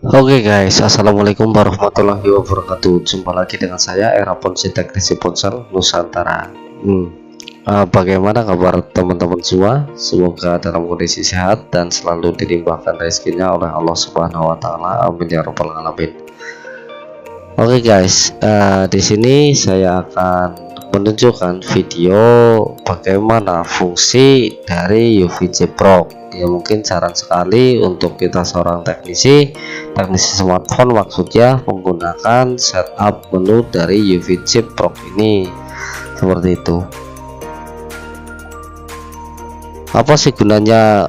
Oke guys, assalamualaikum warahmatullahi wabarakatuh. Jumpa lagi dengan saya Erapon Teknisi Ponsel Nusantara. Bagaimana kabar teman-teman semua? Semoga dalam kondisi sehat dan selalu dilimpahkan rezekinya oleh Allah Subhanahu Wa Taala. Amin ya robbal alamin. Oke guys, di sini saya akan menunjukkan video bagaimana fungsi dari UVC Proc. Ya mungkin jarang sekali untuk kita seorang teknisi smartphone maksudnya menggunakan setup menu dari UVC Proc ini seperti itu. Apa sih gunanya,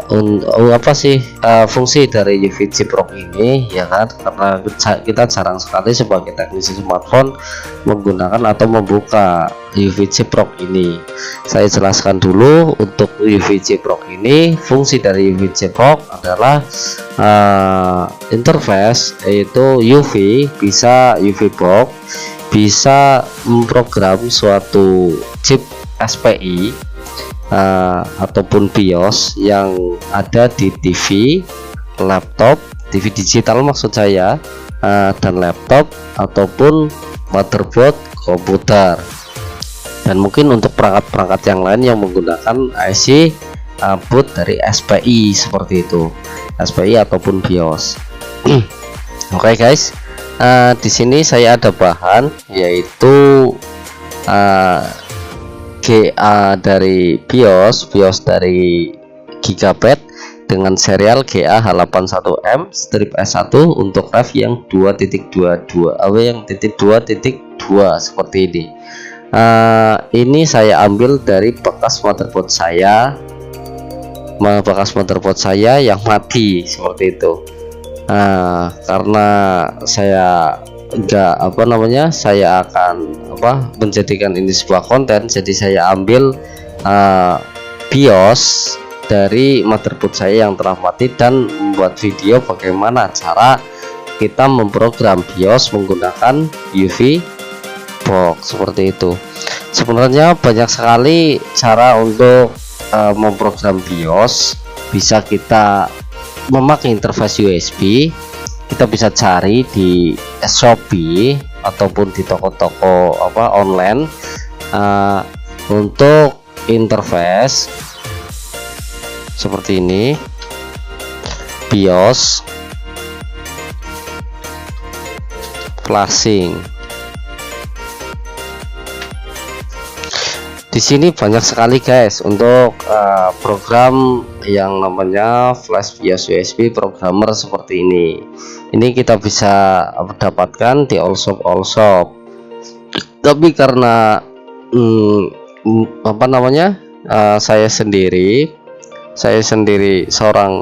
apa sih fungsi dari UVC Proc ini, ya kan? Karena kita jarang sekali sebagai teknisi smartphone menggunakan atau membuka UVC Proc ini. Saya jelaskan dulu untuk UVC Proc ini. Fungsi dari UVC Proc adalah interface, yaitu UV, bisa UV Proc bisa memprogram suatu chip SPI ataupun BIOS yang ada di TV, laptop, TV digital maksud saya, dan laptop ataupun motherboard komputer, dan mungkin untuk perangkat-perangkat yang lain yang menggunakan IC boot dari SPI seperti itu, SPI ataupun BIOS. Oke guys, di sini saya ada bahan yaitu GA dari BIOS dari Gigabyte dengan serial GA81M strip S1 untuk ref yang 2.22 yang titik 2.2 seperti ini. Ini saya ambil dari bekas motherboard saya yang mati seperti itu. Karena saya saya akan menjadikan ini sebuah konten, jadi saya ambil BIOS dari motherboard saya yang telah mati dan membuat video bagaimana cara kita memprogram BIOS menggunakan UV Proc seperti itu. Sebenarnya banyak sekali cara untuk memprogram BIOS. Bisa kita memakai interface USB, kita bisa cari di Shopee ataupun di toko-toko online untuk interface seperti ini, BIOS flashing. Di sini banyak sekali guys untuk program yang namanya flash BIOS USB programmer seperti ini. Ini kita bisa dapatkan di all shop. Tapi karena saya sendiri seorang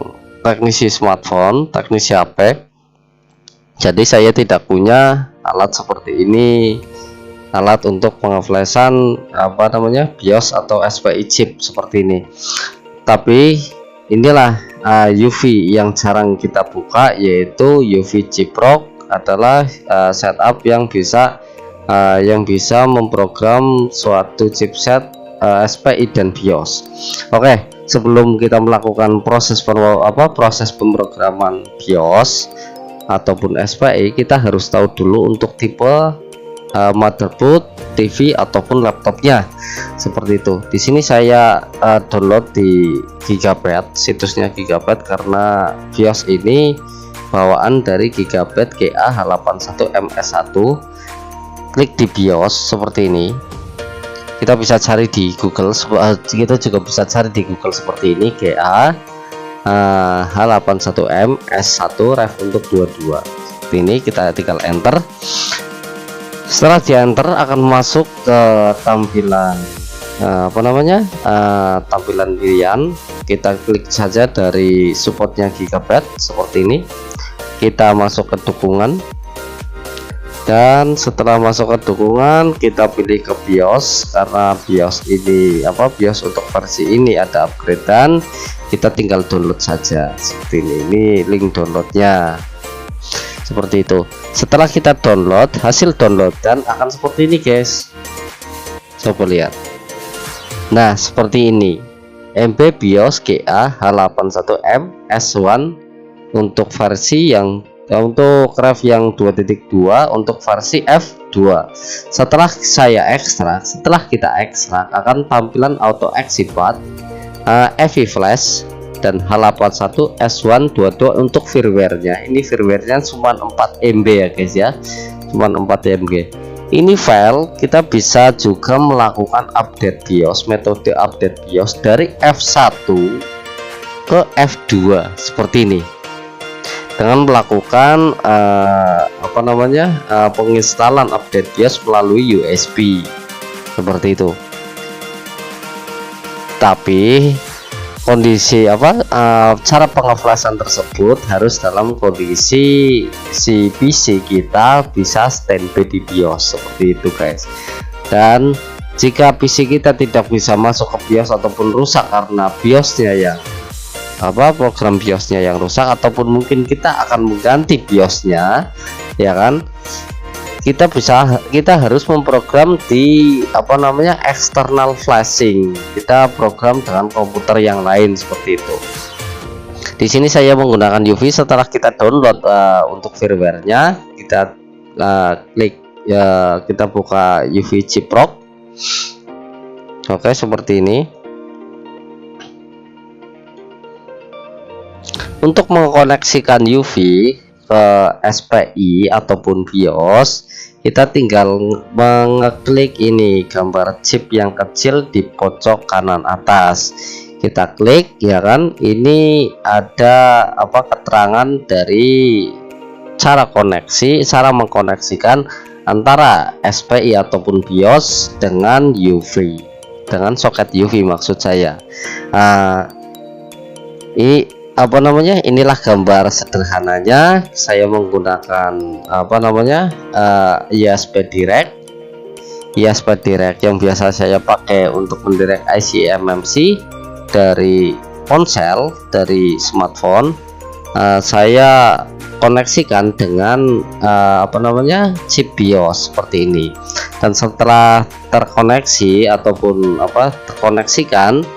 teknisi smartphone, teknisi HP, jadi saya tidak punya alat seperti ini, alat untuk pengeflashan BIOS atau SPI chip seperti ini. Tapi inilah UV yang jarang kita buka, yaitu UVC Proc adalah setup yang bisa memprogram suatu chipset SPI dan BIOS. Oke, sebelum kita melakukan proses pemrograman BIOS ataupun SPI, kita harus tahu dulu untuk tipe motherboard, TV ataupun laptopnya seperti itu. Di sini saya download di Gigabyte, situsnya Gigabyte, karena BIOS ini bawaan dari Gigabyte GA81MS1. Klik di BIOS seperti ini. Kita bisa cari di Google, kita juga bisa cari di Google seperti ini, GA81MS1 ref untuk 22. Seperti ini, kita tinggal enter. Setelah di enter akan masuk ke tampilan tampilan pilihan. Kita klik saja dari supportnya Gigabyte seperti ini. Kita masuk ke dukungan, dan setelah masuk ke dukungan kita pilih ke BIOS, karena BIOS ini BIOS untuk versi ini ada upgradean. Kita tinggal download saja seperti ini link downloadnya seperti itu. Setelah kita download, hasil downloadan akan seperti ini guys, coba lihat. Nah seperti ini, MB BIOS GA81M S1 untuk versi yang untuk ref yang 2.2 untuk versi F2. Setelah kita ekstrak akan tampilan auto execute FE Flash dan H81 S122 untuk firmware-nya. Ini firmware-nya cuma 4 MB ya guys ya, cuma 4 MB. Ini file kita bisa juga melakukan update BIOS, metode update BIOS dari F1 ke F2 seperti ini, dengan melakukan penginstalan update BIOS melalui USB seperti itu. Tapi kondisi cara pengeflashan tersebut harus dalam kondisi si PC kita bisa standby di BIOS seperti itu guys. Dan jika PC kita tidak bisa masuk ke BIOS ataupun rusak karena BIOSnya yang program BIOSnya yang rusak, ataupun mungkin kita akan mengganti BIOSnya, ya kan, kita harus memprogram di external flashing. Kita program dengan komputer yang lain seperti itu. Di sini saya menggunakan UV. Setelah kita download untuk firmware-nya, kita klik ya, kita buka UV chip ROG. Oke, seperti ini. Untuk mengkoneksikan UV ke SPI ataupun BIOS, kita tinggal mengeklik ini gambar chip yang kecil di pojok kanan atas. Kita klik, ya kan, ini ada keterangan dari cara mengkoneksikan antara SPI ataupun BIOS dengan UV, dengan soket UV maksud saya. Inilah gambar sederhananya. Saya menggunakan ISP Direct yang biasa saya pakai untuk mendirect IC MMC dari ponsel, dari smartphone. Saya koneksikan dengan chip BIOS seperti ini. Dan setelah terkoneksi ataupun terkoneksikan,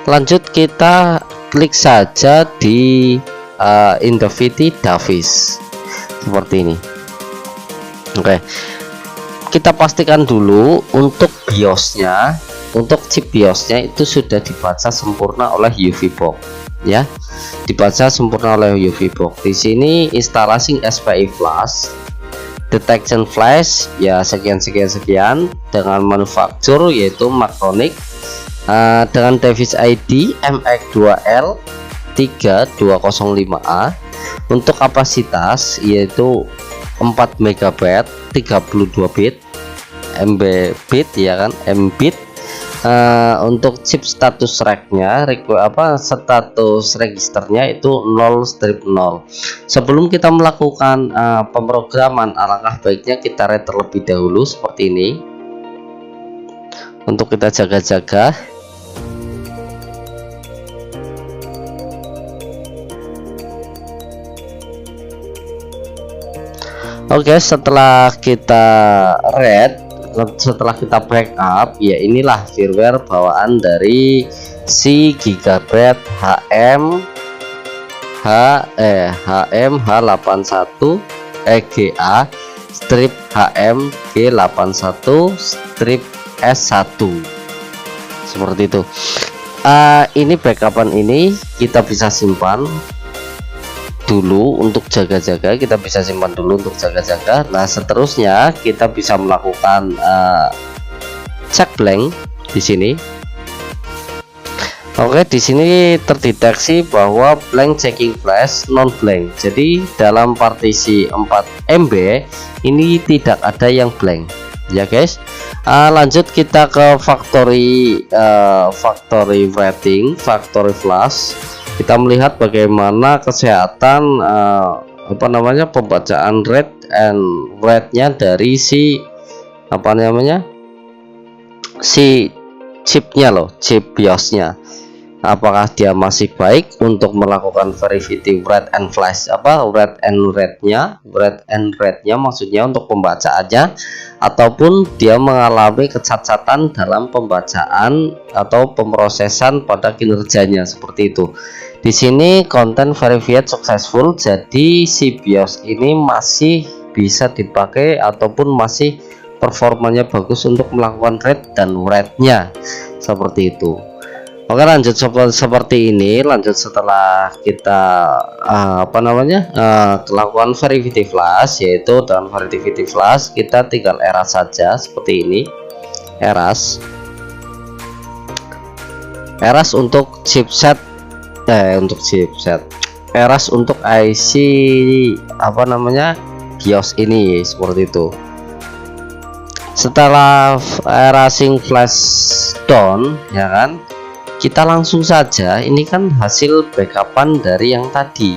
lanjut kita klik saja di Infinity Davis seperti ini. Oke, kita pastikan dulu untuk BIOSnya, untuk chip BIOSnya itu sudah dibaca sempurna oleh UV box ya, dibaca sempurna oleh UV box. Di sini instalasi SPI flash, detection flash ya, sekian dengan manufaktur yaitu Macronic, dengan device ID MX2L 3205A. untuk kapasitas yaitu 4 MB 32 bit MB ya kan, Mbit. Untuk chip status racknya, status registernya itu 0-0. Sebelum kita melakukan pemrograman, alangkah baiknya kita read terlebih dahulu seperti ini untuk kita jaga-jaga. Oke, setelah kita read, setelah kita backup, ya inilah firmware bawaan dari si Gigabyte HM-H81 EGA strip HM G81 strip S1 seperti itu. Ini backupan ini kita bisa simpan dulu untuk jaga-jaga, kita bisa simpan dulu untuk jaga-jaga. Nah, seterusnya kita bisa melakukan check blank di sini. Oke, di sini terdeteksi bahwa blank checking flash non blank. Jadi dalam partisi 4 MB ini tidak ada yang blank ya guys. Lanjut kita ke factory writing, factory flash. Kita melihat bagaimana kesehatan pembacaan read and write-nya dari si si chipnya loh, chip BIOS-nya. apakah dia masih baik untuk melakukan verify read and flash read and read-nya maksudnya untuk pembacaannya, ataupun dia mengalami kecacatan dalam pembacaan atau pemrosesan pada kinerjanya seperti itu. Di sini content verified successful, jadi si BIOS ini masih bisa dipakai ataupun masih performanya bagus untuk melakukan read dan write-nya seperti itu. Oke, lanjut seperti ini. Lanjut setelah kita lakukan verify flash, yaitu dengan verify flash kita tinggal eras saja seperti ini. Eras untuk chipset, eras untuk IC BIOS ini seperti itu. Setelah erasing flash down, ya kan, kita langsung saja, ini kan hasil backupan dari yang tadi.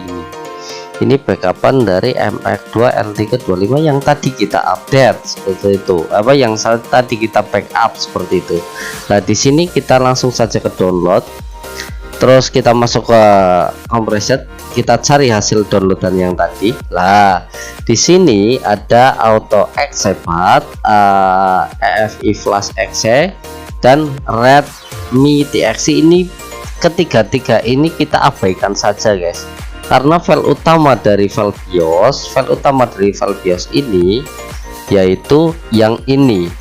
Ini backupan dari MX2 L325 yang tadi kita update seperti itu, yang tadi kita backup seperti itu. Nah, di sini kita langsung saja ke download, terus kita masuk ke compression, kita cari hasil downloadan yang tadi. Lah, di sini ada auto execute, EFI flash exe, dan Redmi-TXT. Ini ketiga ini kita abaikan saja guys, karena file utama dari file BIOS ini yaitu yang ini,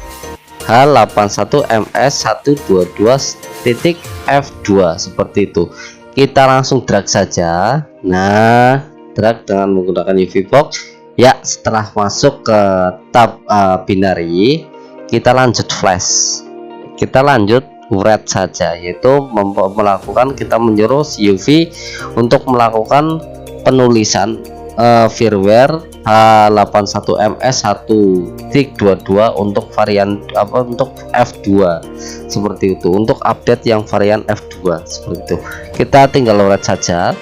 H81ms122.f2 seperti itu. Kita langsung drag saja. Nah, drag dengan menggunakan UV box ya. Setelah masuk ke tab binary, kita lanjut flash, kita lanjut read saja, yaitu kita menyuruh UV untuk melakukan penulisan firmware H81ms1.22 untuk varian untuk F2 seperti itu, untuk update yang varian F2 seperti itu. Kita tinggal read saja.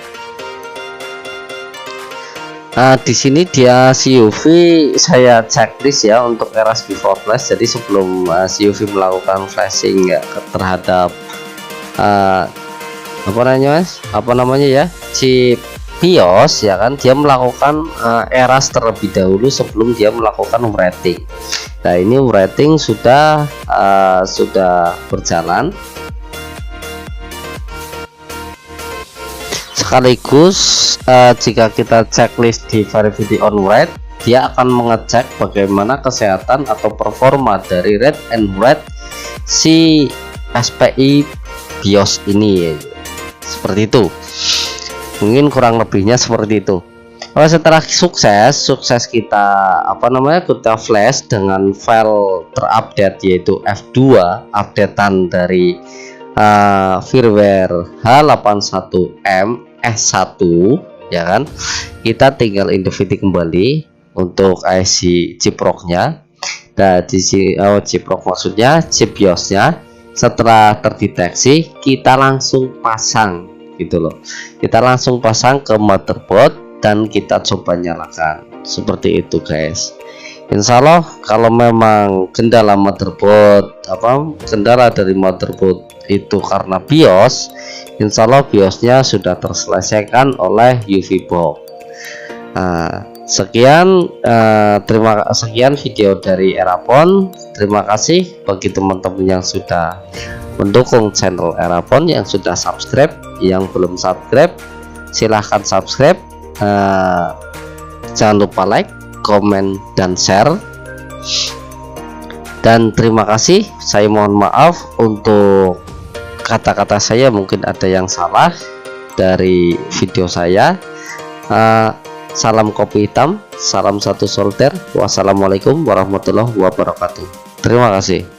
Nah, di sini dia CUV saya checklist ya untuk eras before flash. Jadi sebelum CUV melakukan flashing ya terhadap chip BIOS, ya kan, dia melakukan eras terlebih dahulu sebelum dia melakukan writing. Nah, ini writing sudah berjalan. Sekaligus jika kita checklist di verify on write, dia akan mengecek bagaimana kesehatan atau performa dari read and write si SPI BIOS ini, seperti itu. Mungkin kurang lebihnya seperti itu. Setelah sukses kita kita flash dengan file terupdate yaitu F2, updatean dari firmware H81ms1, ya kan. Kita tinggal identify kembali untuk IC chiprock-nya. Nah, di sini chiprock maksudnya chip BIOS-nya. Setelah terdeteksi, kita langsung pasang gitu loh. Kita langsung pasang ke motherboard dan kita coba nyalakan seperti itu guys. Insya Allah kalau memang kendala dari motherboard itu karena BIOS, insya Allah BIOSnya sudah terselesaikan oleh UV box. Sekian video dari Erapon. Terima kasih bagi teman-teman yang sudah mendukung channel Erapon, yang sudah subscribe. Yang belum subscribe silahkan subscribe. Jangan lupa like, komen, dan share. Dan terima kasih. Saya mohon maaf untuk kata-kata saya, mungkin ada yang salah dari video saya. Salam kopi hitam, salam satu solter. Wassalamualaikum warahmatullahi wabarakatuh. Terima kasih.